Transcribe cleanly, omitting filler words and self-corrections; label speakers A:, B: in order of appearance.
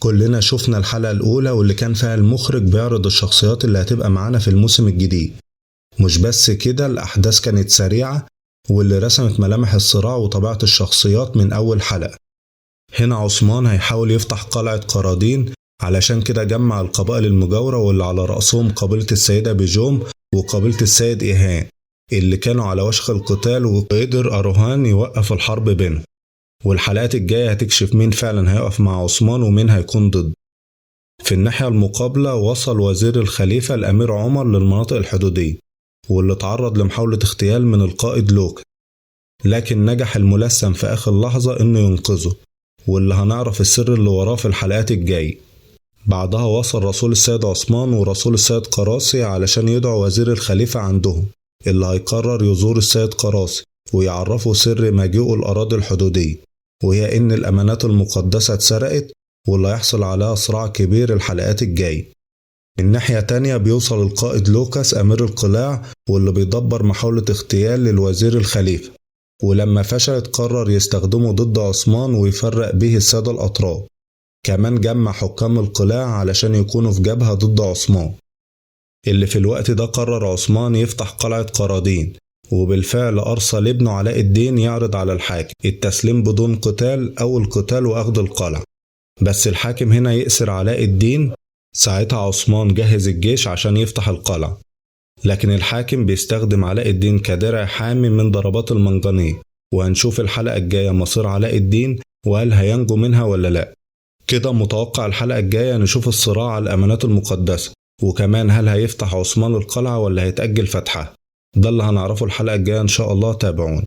A: كلنا شفنا الحلقة الأولى واللي كان فيها المخرج بيعرض الشخصيات اللي هتبقى معانا في الموسم الجديد. مش بس كده، الأحداث كانت سريعة واللي رسمت ملامح الصراع وطبيعة الشخصيات من أول حلقة. هنا عثمان هيحاول يفتح قلعة قرادين، علشان كده جمع القبائل المجاورة واللي على رأسهم قبيلة السيدة بيجوم وقبيلة السيد إيهان اللي كانوا على وشك القتال، وقدر أروهان يوقف الحرب بينهم. والحلقات الجاية هتكشف مين فعلا هيقف مع عثمان ومين هيكون ضد. في الناحية المقابلة وصل وزير الخليفة الأمير عمر للمناطق الحدودية، واللي تعرض لمحاولة اغتيال من القائد لوكا، لكن نجح الملثم في آخر لحظة إنه ينقذه، واللي هنعرف السر اللي وراه في الحلقات الجاية. بعدها وصل رسول السيد عثمان ورسول السيد قراصي علشان يدعو وزير الخليفة عندهم، اللي هيقرر يزور السيد قراصي ويعرفه سر مجيئه الأراضي الحدودية، وهي إن الأمانات المقدسة اتسرقت، واللي هيحصل عليها صراع كبير الحلقات الجاية. من ناحية تانية بيوصل القائد لوكاس أمير القلاع، واللي بيدبر محاولة اغتيال للوزير الخليفة، ولما فشلت قرر يستخدمه ضد عثمان ويفرق به السادة الأطراف. كمان جمع حكام القلاع علشان يكونوا في جبهة ضد عثمان، اللي في الوقت ده قرر عثمان يفتح قلعة قرادين، وبالفعل أرسل ابنه علاء الدين يعرض على الحاكم التسليم بدون قتال أو القتال وأخذ القلعة. بس الحاكم هنا يأسر علاء الدين. ساعتها عثمان جهز الجيش عشان يفتح القلعة، لكن الحاكم بيستخدم علاء الدين كدرع حامي من ضربات المنجنيق. وهنشوف الحلقة الجاية مصير علاء الدين وهل هينجو منها ولا لا. كده متوقع الحلقة الجاية نشوف الصراع على الأمانات المقدسة، وكمان هل هيفتح عثمان القلعة ولا هيتأجل فتحها. ده اللي هنعرفه الحلقة الجاية إن شاء الله. تابعون.